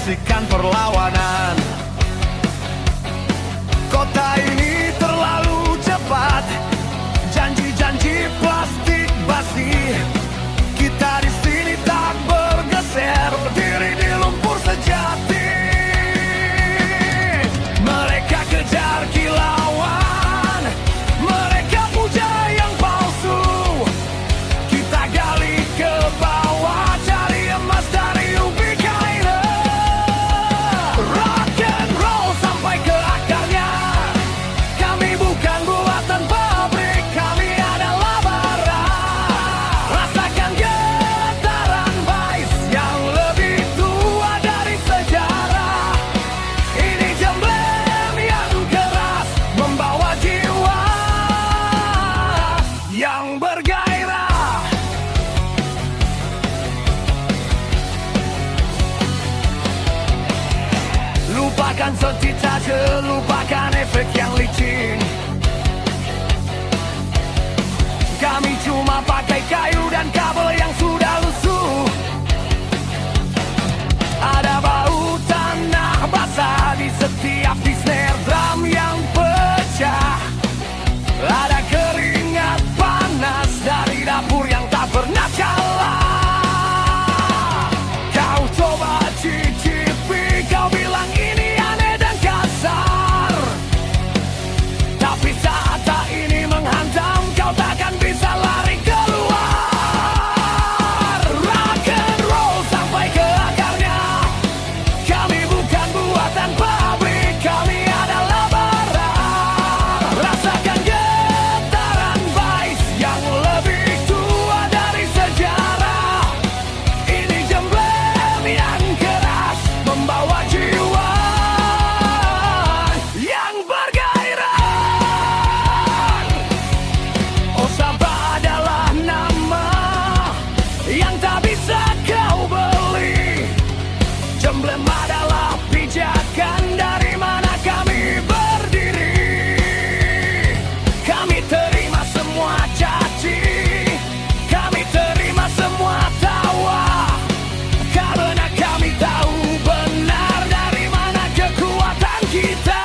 menyaksikan perlawanan. Kota ini terlalu cepat, janji-janji plastik basi. Kita di sini tak bergeser, berdiri di lumpur sejati. Mereka kejar kilauan, mereka puja yang palsu. Kita gali ke bawah, cari emas dari ubi kaina. Rock and roll sampai ke akarnya. Kami bukan buatan pabrik, kami adalah bara. Rasakan getaran vice yang lebih tua dari sejarah. Ini jemblem yang keras, membawa jiwa yang bergairah. Lupakan sensitase, lupakan efek yang licin. Kami cuma pakai kayu dan kabel yang sudah lusuh. Ada bau tanah basah di setiap di snare drum yang pecah. Ada keringat panas dari dapur yang tak pernah kalah. Kau coba cicipi, kau bilang ini aneh dan kasar. Tapi saat tak ini menghantam, kau takkan bisa lari keluar. Rock and roll sampai ke akarnya. Kami bukan buatan pabrik, kami adalah bara. Rasakan getaran vice yang lebih tua dari sejarah. Ini jemblem yang keras, membawa jiwa yang bergairah. Osaba adalah nama yang tak bisa kau beli. Jemblem adalah pijakan dari mana kami berdiri. Kami terima semua caci, kami terima semua tawa, karena kami tahu benar dari mana kekuatan kita.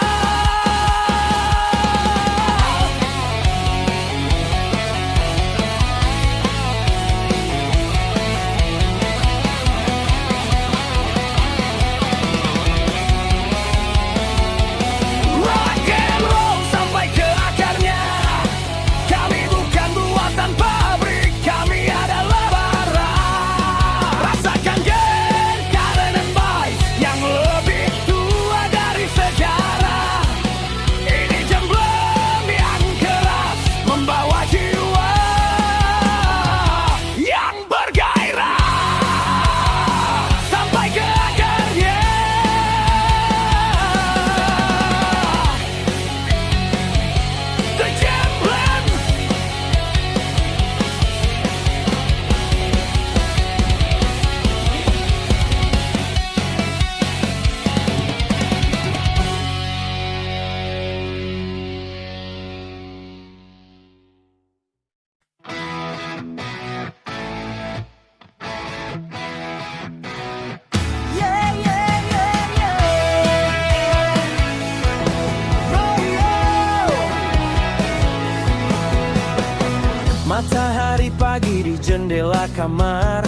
Rock and roll sampai ke akarnya. Kami bukan buatan pabrik, kami adalah bara. Rasakan getaran vice yang lebih tua dari sejarah. Ini jemblem yang keras, membawa jiwa yang bergairah sampai ke akarnya. The Jemblem. Yeah, yeah, yeah, yeah. Matahari pagi di jendela kamar.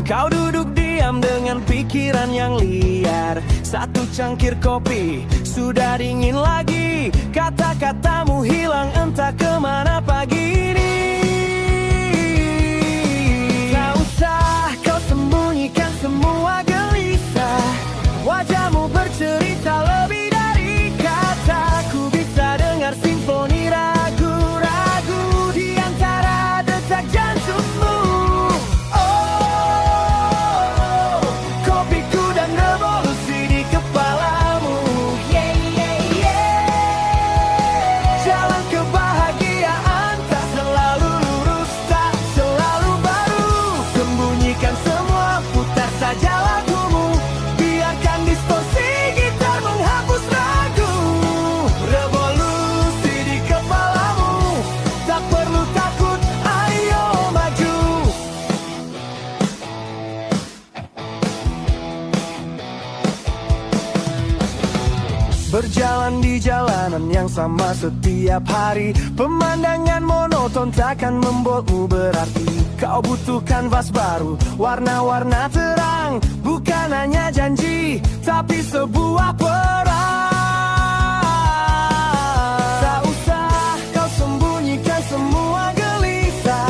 Kau duduk diam dengan pikiran yang liar. Satu cangkir kopi sudah dingin lagi. Kata-katamu hilang entah kemana pagi ini. Tak usah kau sembunyikan semua gelisah. Wajahmu bercerita lebih dari kata. Ku bisa dengar simfoni ragu-ragu di antara detak jantungmu. Oh, kopiku dan revolusi di kepalamu. Yeah, yeah, yeah. Jalan kebahagiaan tak selalu Berjalan di jalanan yang sama setiap hari, pemandangan monoton takkan membuatmu berarti. Kau butuh kanvas baru, warna-warna terang, bukan hanya janji, tapi sebuah perang. Tak usah kau sembunyikan semua gelisah,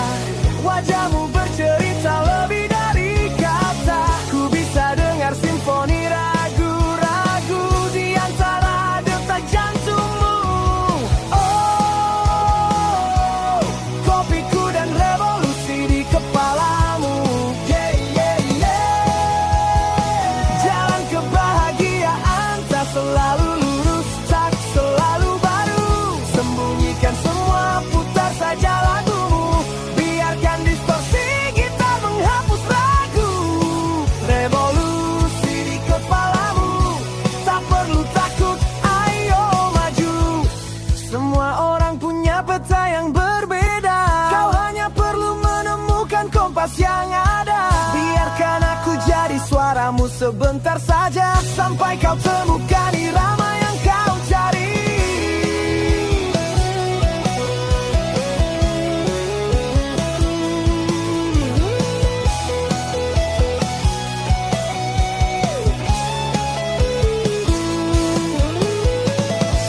wajahmu bercerita lebih dari kata. Ku bisa dengar simfoni ragu-ragu di antara detak jantungmu. Oh, kopiku dan revolusi di kepalamu. Yeah, yeah, yeah. Jalan kebahagiaan tak selalu lurus, tak selalu baru. Sembunyikan semua, putar saja lagumu, biarkan distorsi gitar menghapus lagu. Revolusi di kepalamu, tak perlu takut, ayo maju. Semua orang punya peta yang berbeda, kau hanya perlu menemukan kompas yang ada. Biarkan aku jadi suaramu sebentar saja, sampai kau temukan irama yang kau cari.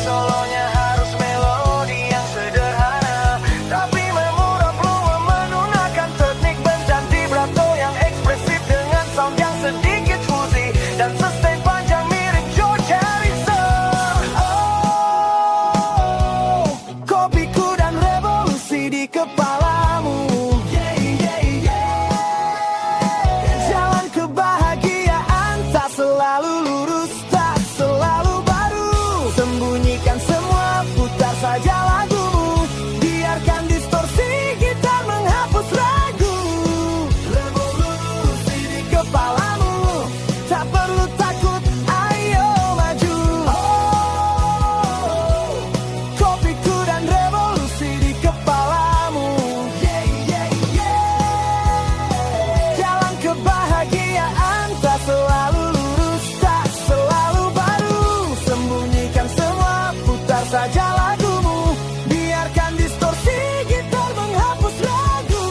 Solonya harus melodi yang sederhana, tapi memorable menggunakan teknik bend dan vibrato yang ekspresif dengan sound yang sedikit fuzzy dan sustain panjang mirip George Harrison. Oh, kopiku dan revolusi di kepalamu. Yeah, yeah, yeah. Jalan kebahagiaan tak selalu lurus, tak selalu baru. Sembunyikan semua, putar saja lagumu, biarkan distorsi gitar menghapus lagu. Revolusi di kepalamu, tak perlu takut, ayo maju. Oh, kopiku dan revolusi di kepalamu. Yeah, yeah, yeah. Jalan kebahagiaan tak selalu lurus, tak selalu baru. Sembunyikan semua, putar saja lagumu, biarkan distorsi gitar menghapus lagu.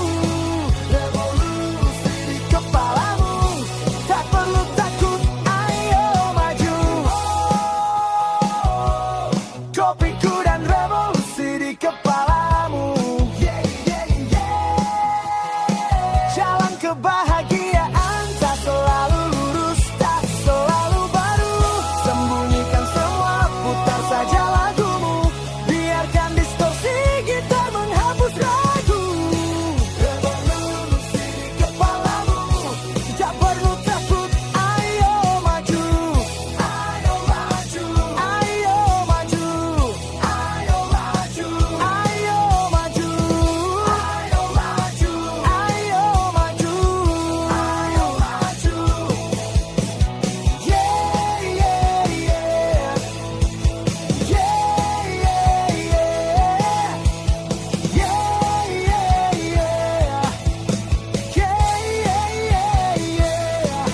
Revolusi di kepalamu, tak perlu takut, ayo maju. Oh, kopiku dan revolusi di kepalamu. Yeah, yeah, yeah. Jalan kebahagiaan tak selalu lurus, tak selalu baru. Sembunyikan semua, putar saja lagumu, biarkan distorsi gitar menghapus lagu. Revolusi di kepalamu, tak perlu takut, ayo maju. Ayo maju, ayo maju, ayo maju, ayo maju, ayo maju, ayo maju, ayo maju. Yeah, yeah, yeah. Yeah, yeah, yeah. Yeah, yeah, yeah. Yeah, yeah, yeah, yeah.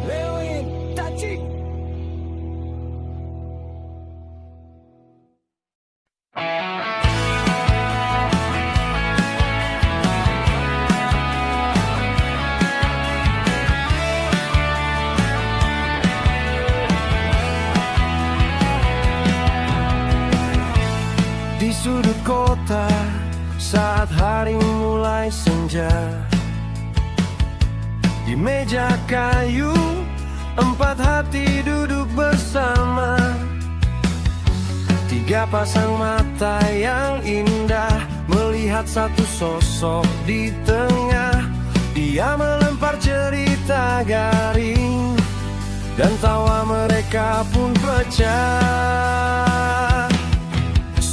Lewin Tajik. Di sudut kota saat hari mulai senja, di meja kayu 4 hati duduk bersama. 3 pasang mata yang indah melihat satu sosok di tengah. Dia melempar cerita garing dan tawa mereka pun pecah.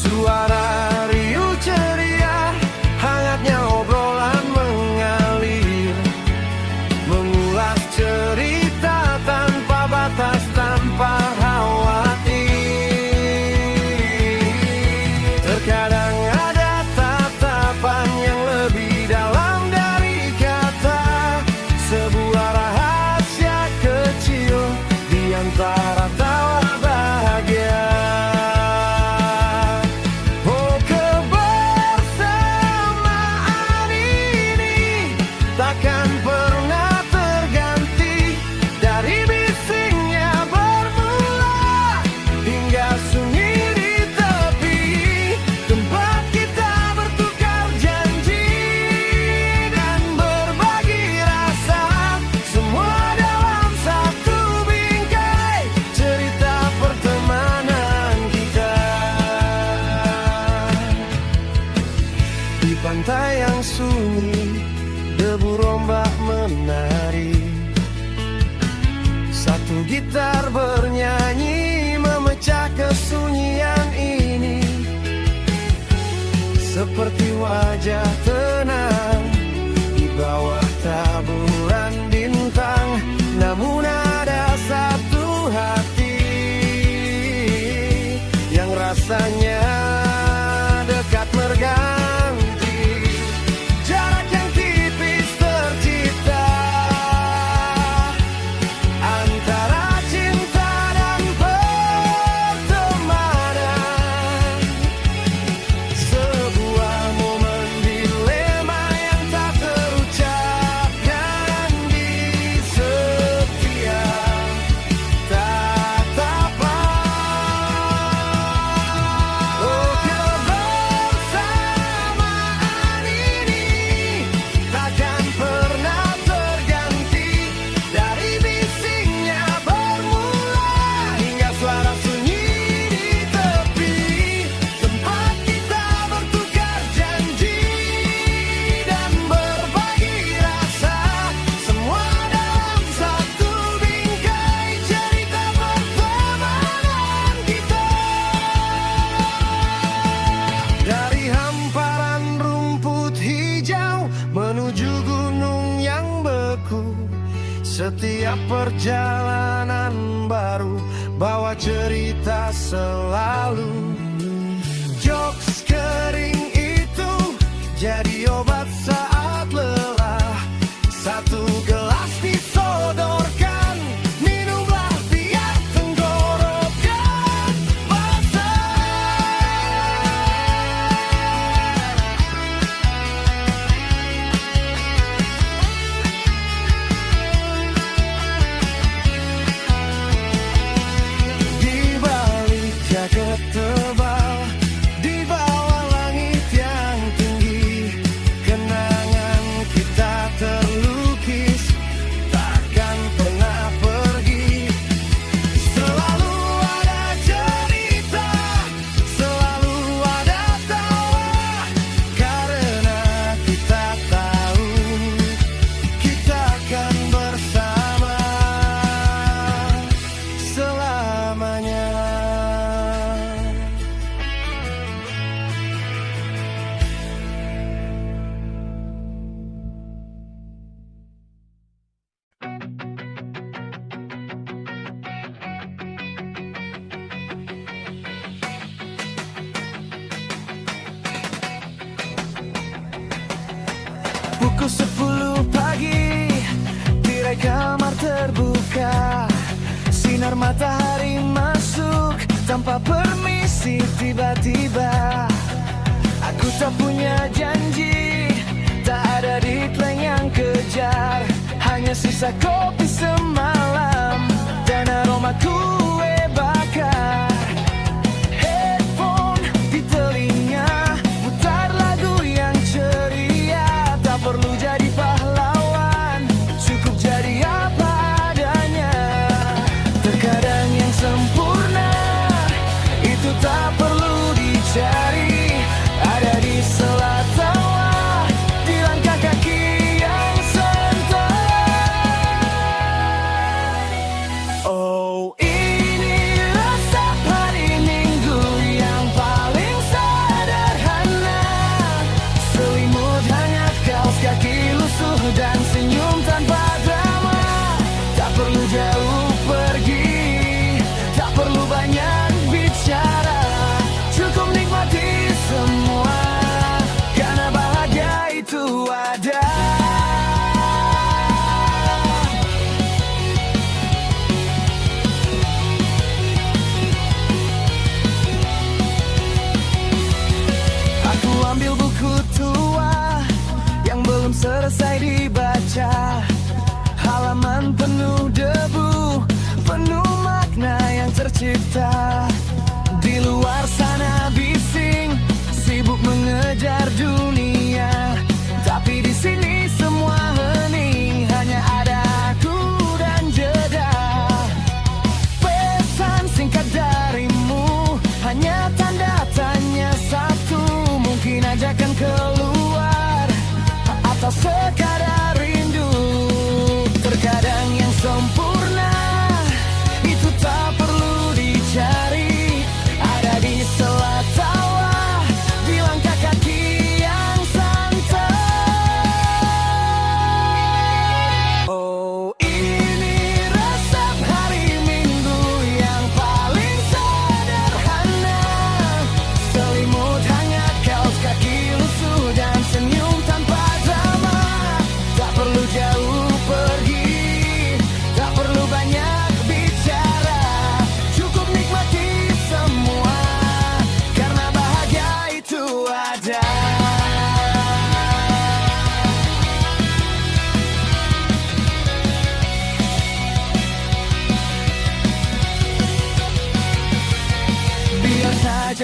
Suara riuh ceria, hangatnya obrolan mengalir, mengulas cerita tanpa batas, tanpa khawatir. Terkadang ada tatapan yang lebih dalam dari kata, sebuah rahasia kecil di seperti wajah tenang di bawah taburan bintang. Namun ada satu hati yang rasanya dekat berganti. Jarak yang tipis tercipta antara cinta dan pertemanan. Sebuah momen dilema yang tak terucapkan di setiap tatapan. Oh, kebersamaan ini takkan pernah terganti. Dari bisingnya bermula hingga suara sunyi di tepi, tempat kita bertukar janji dan berbagi rasa. Semua dalam satu bingkai cerita pertemanan kita. Dari hamparan rumput hijau menuju gunung yang beku, setiap perjalanan baru bawa cerita selalu. Jokes kering itu jadi obat saat lelah. Satu gelas disodorkan, minumlah biar tenggorokan basah. Di balik jaket tebal, di bawah langit yang tinggi, kenangan kita terlukis takkan pernah pergi. Selalu ada cerita, selalu ada tawa, karena kita tahu kita akan bersama selamanya. Pukul 10 pagi, tirai kamar terbuka. Sinar matahari masuk tanpa permisi tiba-tiba. Aku tak punya janji, tak ada deadline yang kejar. Hanya sisa kopi semalam dan aroma kue bakar. Headphone di telinga, putar lagu yang ceria. Tak perlu jadi pahlawan, cukup jadi apa adanya. Terkadang yang sempurna itu tak perlu dicari, ada di sela tawa, di langkah kaki yang santai. Oh, ini rasa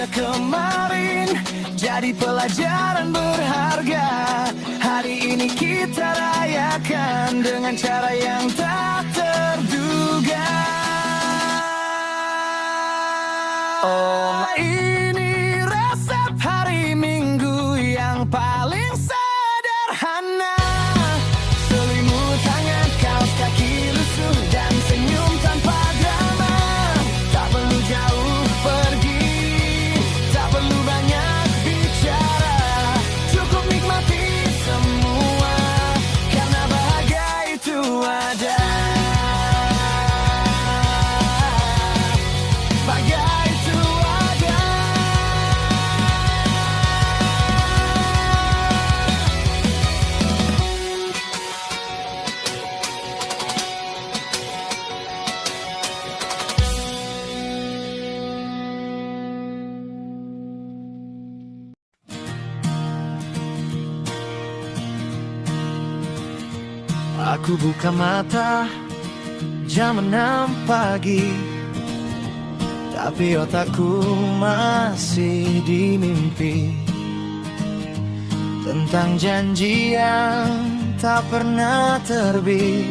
saja kemarin jadi pelajaran berharga. Hari ini kita rayakan dengan cara yang tak terduga. Oh, ini resep hari Minggu yang paling sederhana. Selimut hangat, kaos kaki lusuh, dan senyum tanpa drama. Tak perlu jauh pergi, tak perlu banyak bicara. Cukup nikmati semua, karena bahagia itu ada. Bahagia itu ada. Aku buka mata jam 6 pagi, tapi otakku masih di mimpi tentang janji yang tak pernah terbit.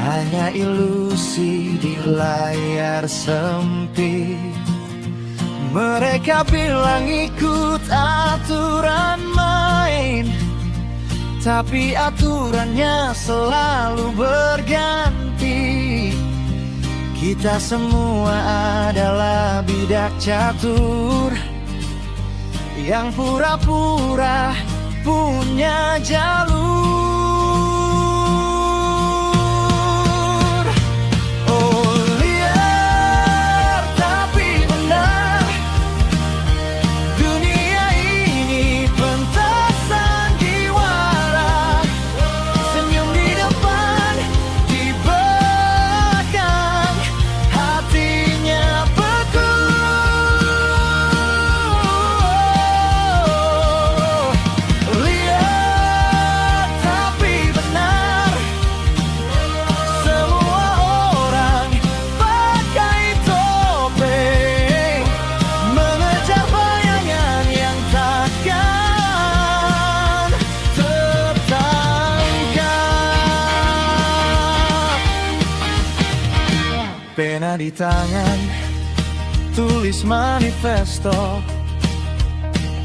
Hanya ilusi di layar sempit. Mereka bilang ikut aturan main, tapi aturannya selalu berganti. Kita semua adalah bidak catur yang pura-pura punya jalur. Oh, liar tapi benar, dunia ini pentasan diwara. Senyum di depan, di belakang, hatinya beku. Lihat tapi benar, semua orang pakai topeng, mengejar bayangan yang takkan tertangkap. Pena di tangan, tulis manifesto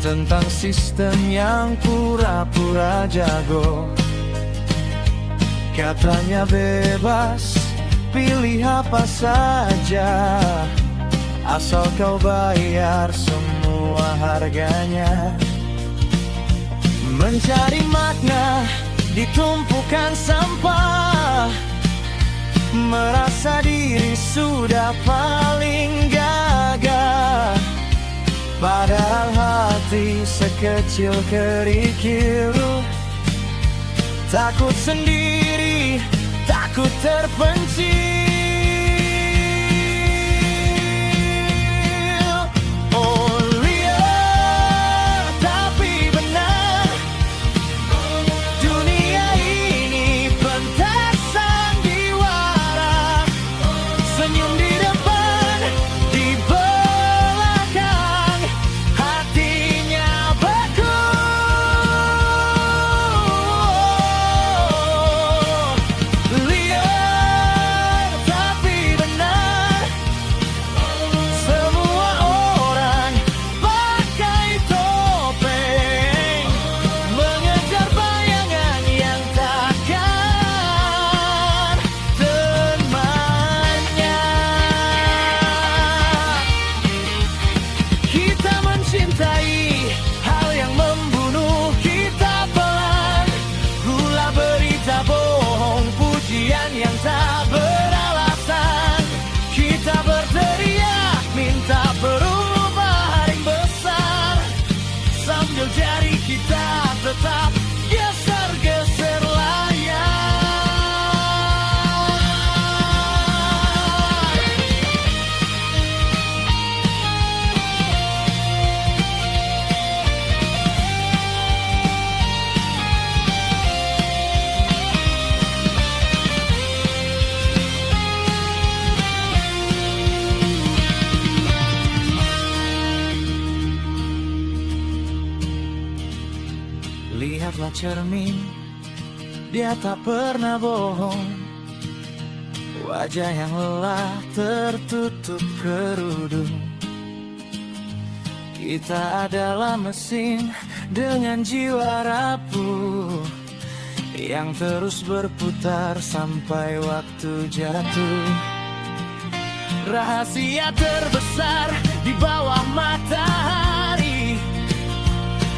tentang sistem yang pura-pura jago. Katanya bebas, pilih apa saja, asal kau bayar semua harganya. Mencari makna di tumpukan sampah, merasa diri sudah paling gagah, padahal hati sekecil kerikil. Takut sendiri, takut terpencil. Oh, liar tapi benar, dunia ini pentasan diwara. Senyum di depan, di belakang, hatinya beku. Liar cermin, dia tak pernah bohong. Wajah yang lelah tertutup kerudung. Kita adalah mesin dengan jiwa rapuh yang terus berputar sampai waktu jatuh. Rahasia terbesar di bawah matahari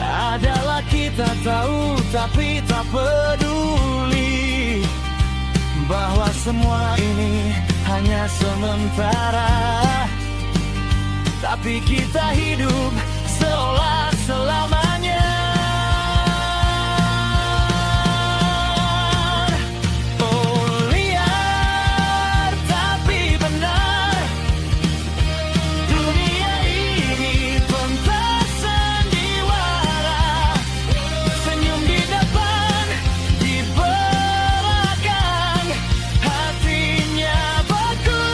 adalah kita tahu tapi tak peduli bahwa semua ini hanya sementara. Tapi kita hidup seolah selamanya. Oh, liar tapi benar, dunia ini pentas sandiwara. Senyum di depan, di belakang, hatinya beku.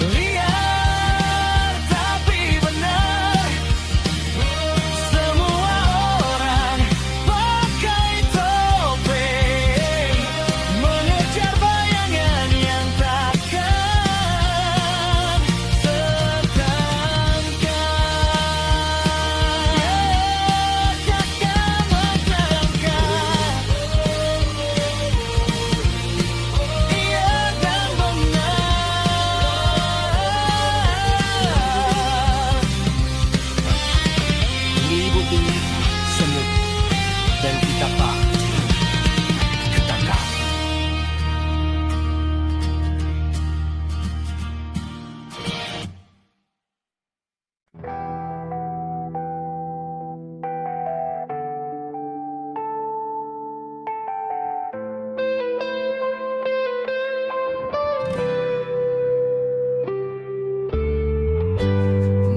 Liar tapi benar, semua orang pakai topeng, mengejar bayangan yang takkan tertangkap. Takkan menangkap. Iya dan benar. Ibu ini seni dan kita pasti ketangkap.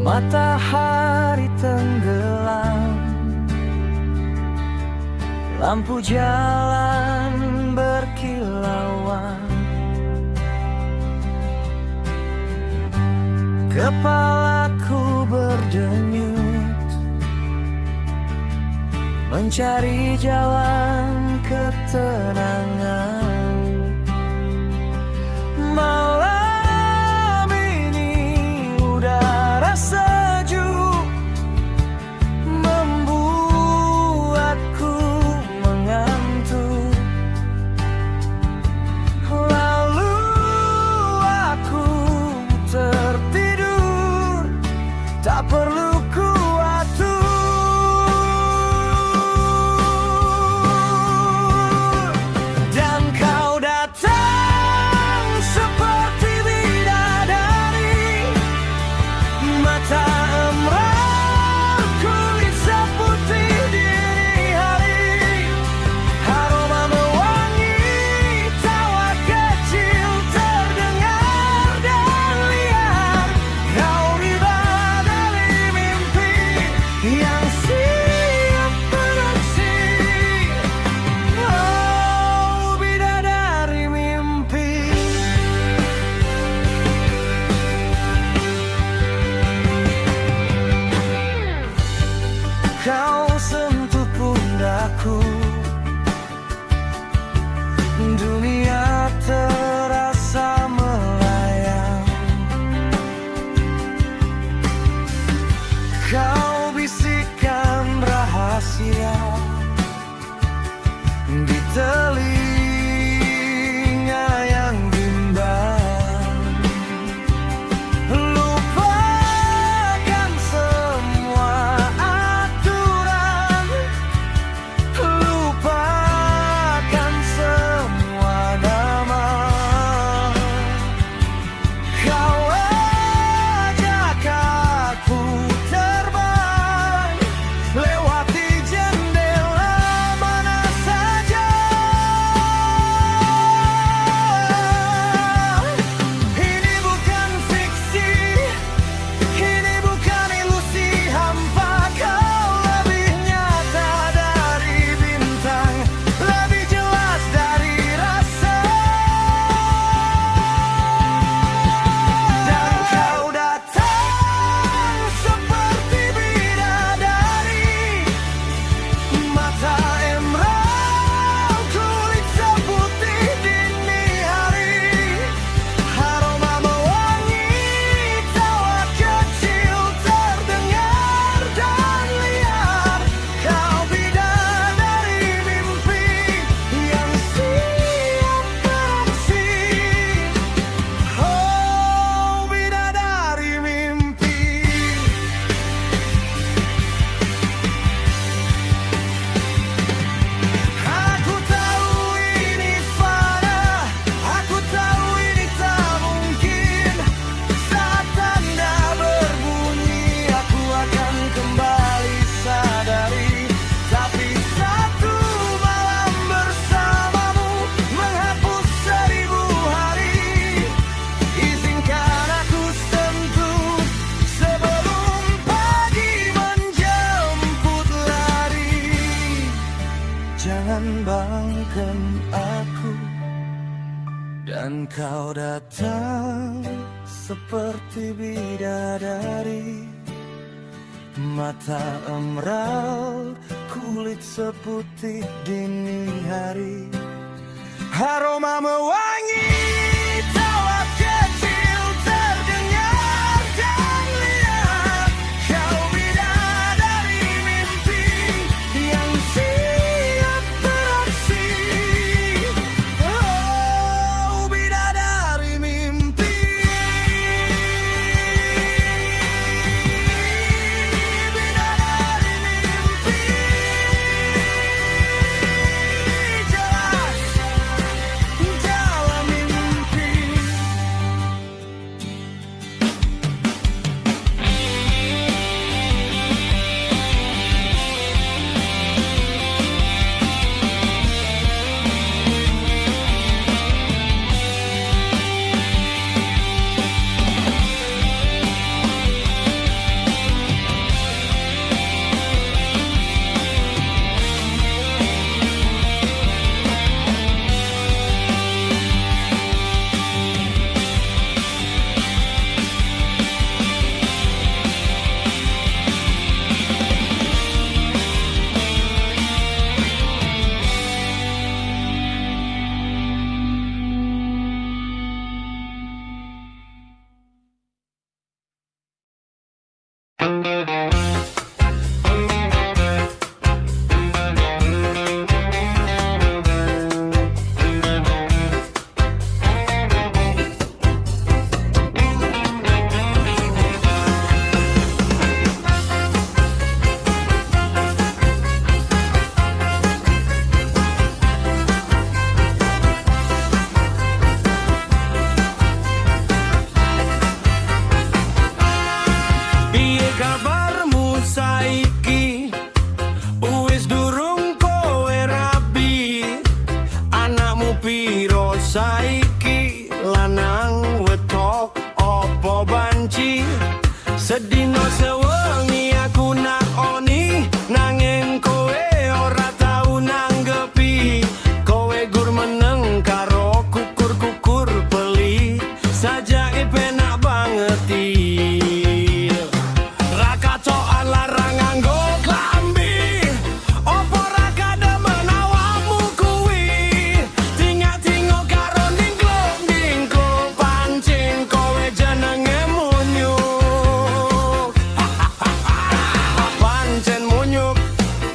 Matahari tenggelam, lampu jalan berkilauan, kepalaku berdenyut mencari jalan ketenangan. Malam ini udara sejuk membuatku mengantuk. Lalu aku tertidur, tak perlu ku atur. Dan kau datang seperti bidadari, mata emerald, kulit seputih dini hari, aroma mewangi, tawa kecil terdengar dan liar. Kau riba dari mimpi yang siap beraksi. Oh, bidadari mimpi. Kau sentuh pundakku, dunia terasa melayang. Kau bisikkan rahasia di telinga yang bimbang. Lupakan semua aturan, lupakan semua nama. Kau ajak aku terbang lewati jendela mana saja. menambangkan aku, dan kau datang seperti bidadari, mata emerald, kulit seputih dini hari, aroma mewangi, tawa kecil terdengar dan lihat, kau bidadari mimpi yang siap beraksi. Oh, bidadari mimpi, bidadari mimpi, jelas dalam mimpi. Piye kabarmu saiki? Wis durung kowe rabi? Anakmu piro saiki? Lanang wetok opo banci? Sedina sewengi aku nakoni, nanging kowe ora tau nanggepi. Kowe gur meneng karo kukur-kukur peli, sajake penak bangeti. Rakatoan larang nganggo klambi, opo ra kademen awakmu kuwi? Tingak-tingok karo ningkluk-ningkluk, pancing kowe jenenge munyuk. Pancen munyuk,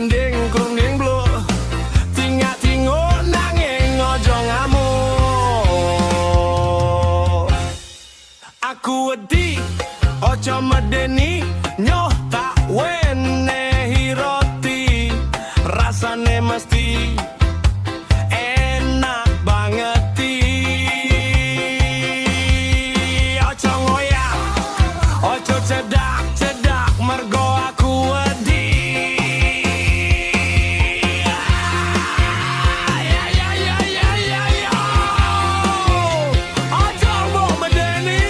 ningkluk-ningkluk, tingak-tingok nanging ojo ngamuk. Aku wedi ojo medeni, nyoh tak wenehi roti, rasane mesti enak bangeti. Ojo ngoyak, ojo cedak-cedak, mergo aku wedi. Ya, ya, ya, ya, ya, ya. Ojo mbok medeni.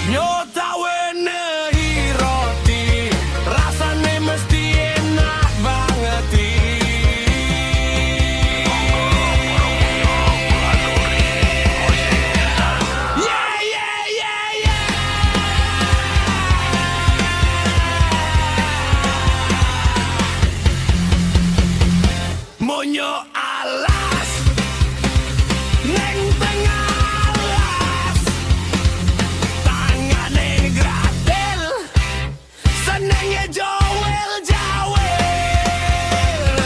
Nyota wenehi roti, rasane mesti enak bangeti. Yeah, yeah, yeah, yeah. Monyo alas, neng tengah alas, tangane gratel, senenge jowel-jawel,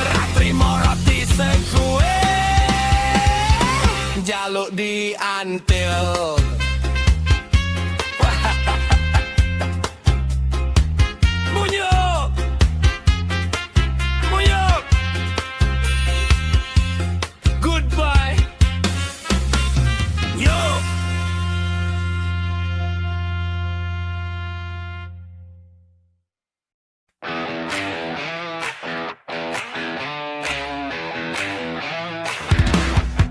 ratri moroti sekue, jaluk diantil. Munyuk, munyuk, goodbye. Yo.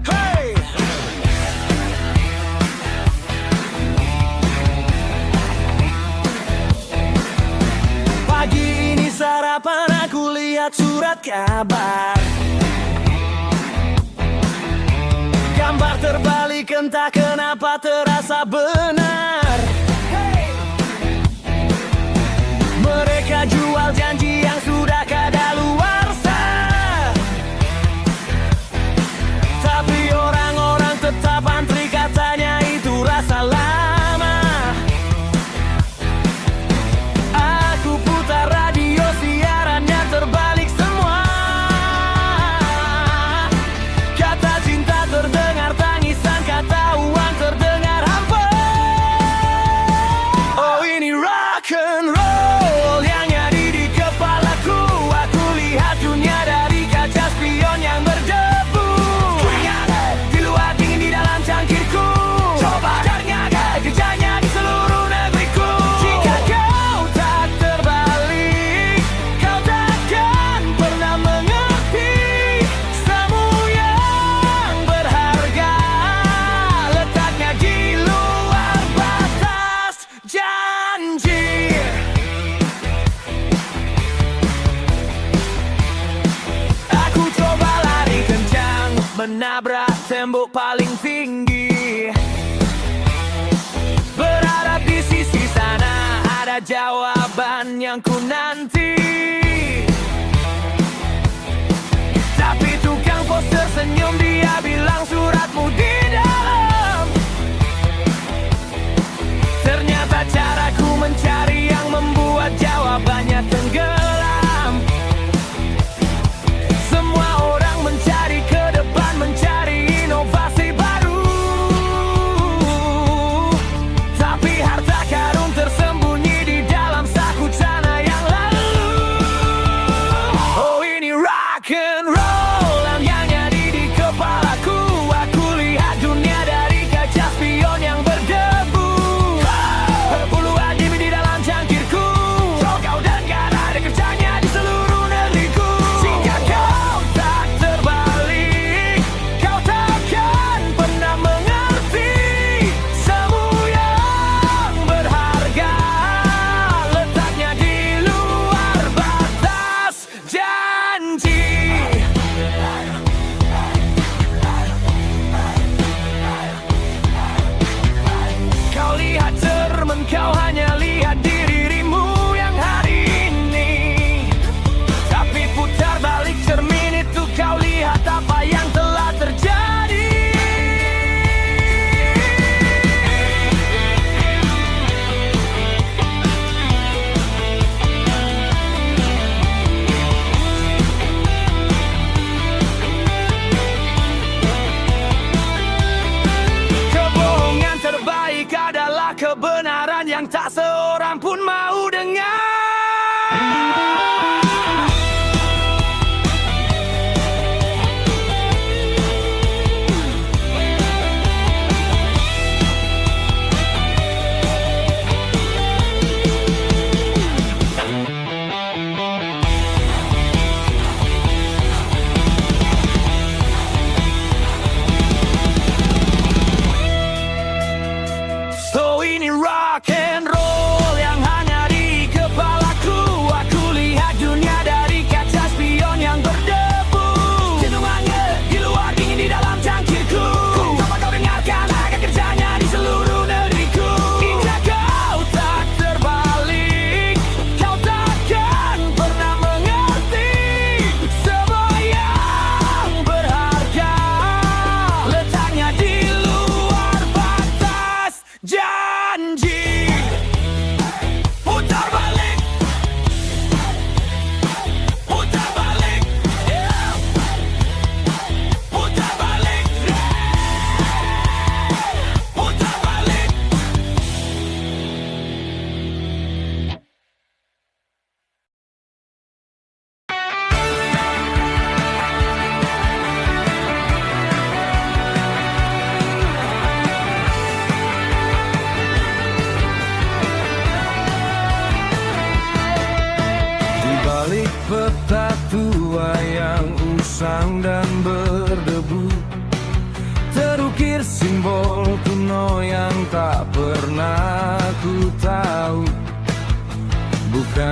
Hey! lihat surat kabar. Gambar terbalik entah kenapa terasa benar. Mereka jual janji yang sudah kadaluarsa, tapi orang-orang tetap antri, katanya itu rasa lama. Aku putar radio, siarannya terbalik semua. Kata cinta terdengar tangisan, kata uang terdengar hampa. Oh, ini rock and roll yang nyari di kepalaku. Aku lihat dunia dari kaca spion yang berdebu. Di luar dingin, di dalam cangkirku. Coba ternyata kerjanya di seluruh negeriku. Jika kau tak terbalik, kau takkan pernah mengerti. Semu yang berharga letaknya di luar batas janji. Aku coba lari kencang, menabrak tembok paling tinggi. Berharap di sisi sana ada jawaban yang ku nanti. Tapi tukang pos tersenyum, dia bilang suratmu di dalam. Ternyata caraku mencari yang membuat jawabannya tenggelam. Semua orang mencari ke depan, mencari inovasi baru, tapi harta karun tersembunyi di dalam saku celana yang lalu. Oh, ini rock and roll yang nyari di kepalaku. Aku lihat dunia dari kaca spion yang berdebu. Puluhan jiwa di dalam cangkirku. Kau dan gak ada kerjanya di seluruh negeriku. Jika kau tak terbalik, kau takkan pernah mengerti. Semu yang berharga letaknya di luar batas janji. Kau lihat cermin, kau hanya lihat dirimu yang hari ini. Tapi putar balik cermin itu, kau lihat apa yang telah terjadi. Kebohongan terbaik adalah kebenaran yang tak seorang pun mau dengar. Oh, ini rock and roll yang hanya di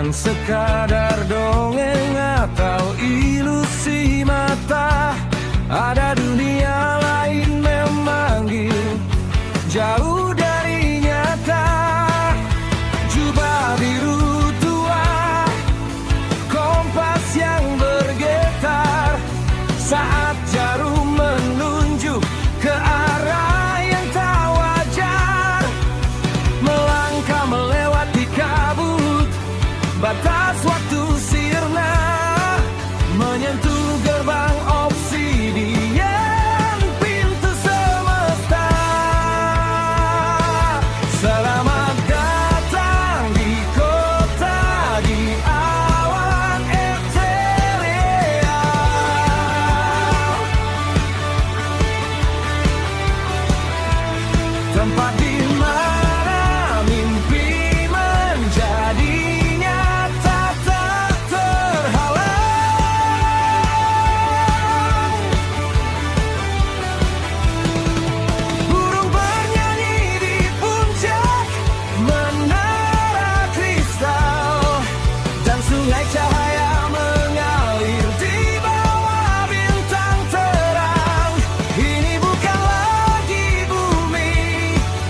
bukan sekadar dongeng atau ilusi mata. Ada dunia lain memanggil, jauh dari nyata. Jubah biru tua, kompas yang bergetar, saat jarum menunjuk ke arah yang tak wajar. Melangkah melewati kabut, batas waktu sirna, menyentuh gerbang obsidian, pintu semesta. Selamat datang di kota di awan etereal, tempat di mana mimpi menjadi nyata tak terhalang. Burung bernyanyi di puncak menara kristal, dan sungai cahaya mengalir di bawah bintang terang. Ini bukan lagi bumi,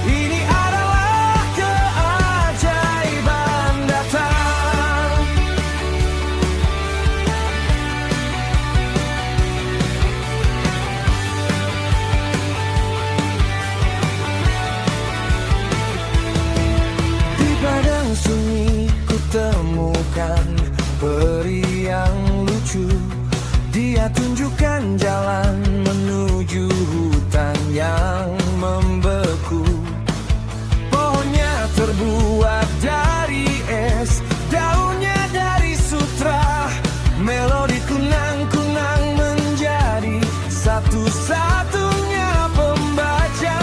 ini adalah keajaiban datang. Di padang sunyi ku temukan peri yang lucu. Dia tunjukkan jalan menuju hutan yang membeku. Pohonnya terbuat dari es, daunnya dari sutra. Melodi kunang-kunang menjadi satu-satunya pembaca.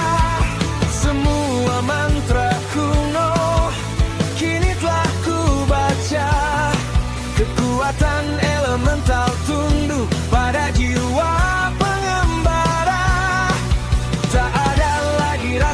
Semua mantra kuno kini telah ku baca. Kekuatan elemental tunduk pada jiwa pengembara. Tak ada lagi rasa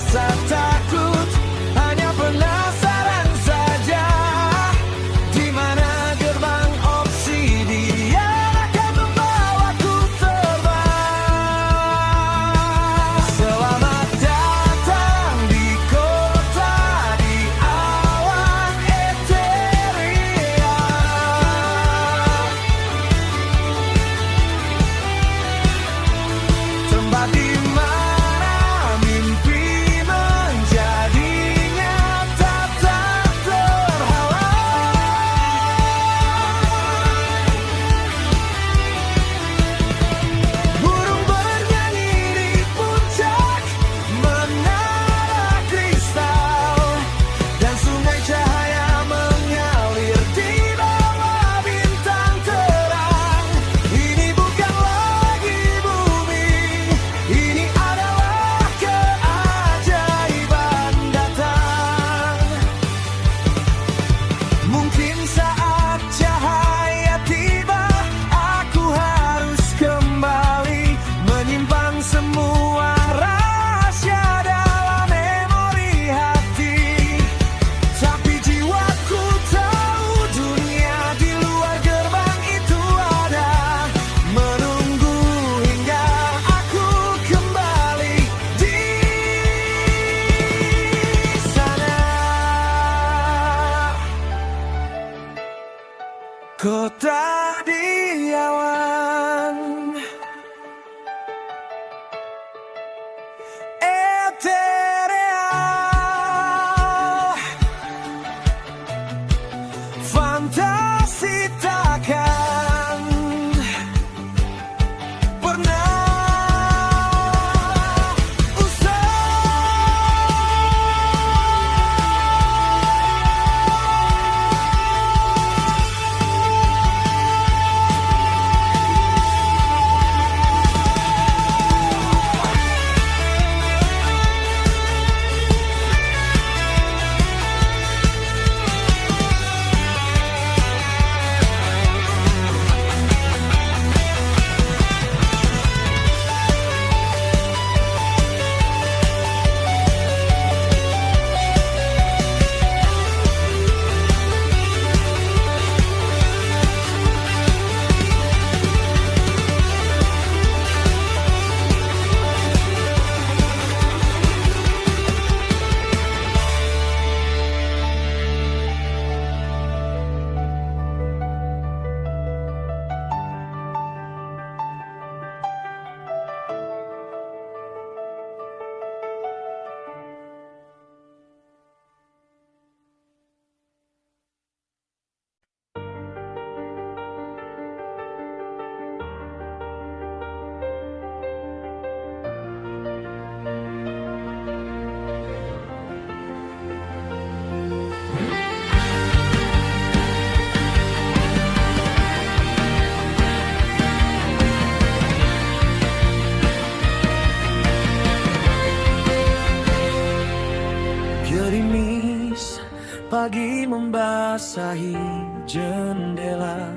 Gerimis pagi membasahi jendela,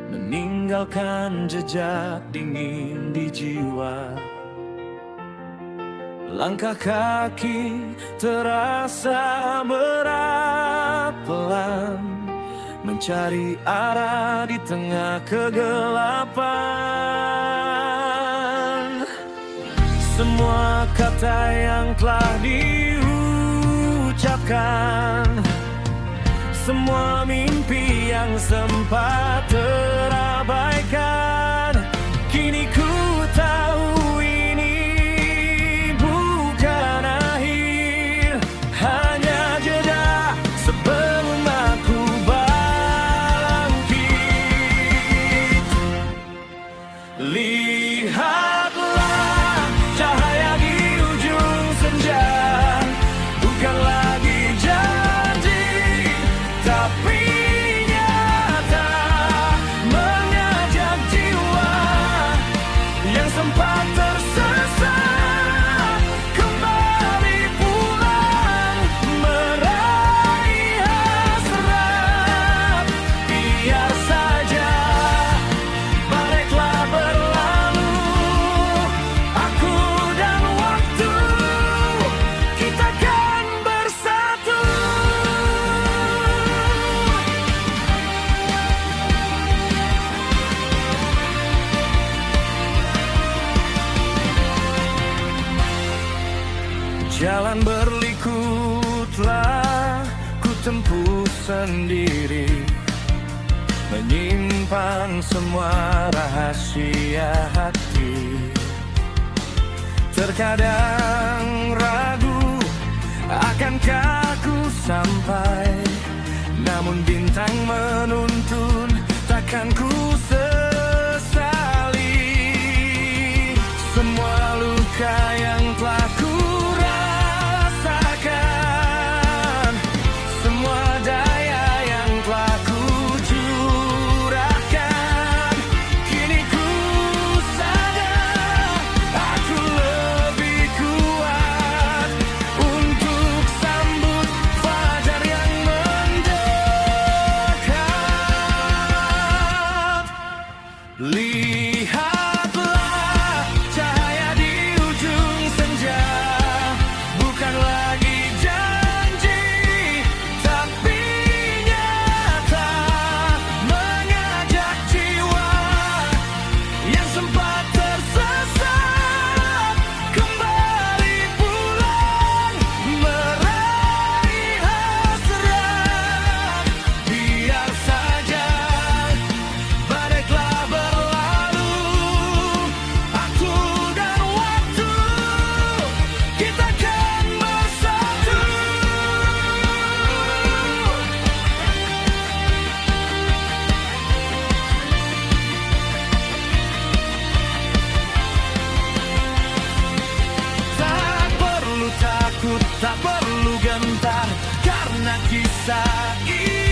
meninggalkan jejak dingin di jiwa. Langkah kaki terasa berat pelan, mencari arah di tengah kegelapan. Semua kata yang telah diucapkan, semua mimpi yang sempat terabaikan, kini ku tahu ini bukan akhir, hanya jeda sebelum aku bangkit. Lihatlah cahaya di ujung senja, bukan lagi janji, tapi nyata mengajak jiwa yang sempat tersesat kembali pulang, meraih hasrat. Biar saja badai telah berlalu, aku dan waktu kita kan bersatu. Jalan berliku telah ku tempuh sendiri, menyimpan semua rahasia hati. Terkadang ragu, akankah ku sampai? Namun bintang menuntun, takkan ku sesali. Semua luka yang telah ku rasakan, semua daya yang telah ku curahkan, kini ku sadar aku lebih kuat untuk sambut fajar yang mendekat. Lihatlah cahaya di ujung senja, bukan lagi janji, tapi nyata mengajak jiwa yang sempat tersesat kembali pulang, meraih hasrat. Biar saja badai telah berlalu, aku dan waktu kita kan bersatu. Tak perlu takut, tak perlu gentar, karena kisah ini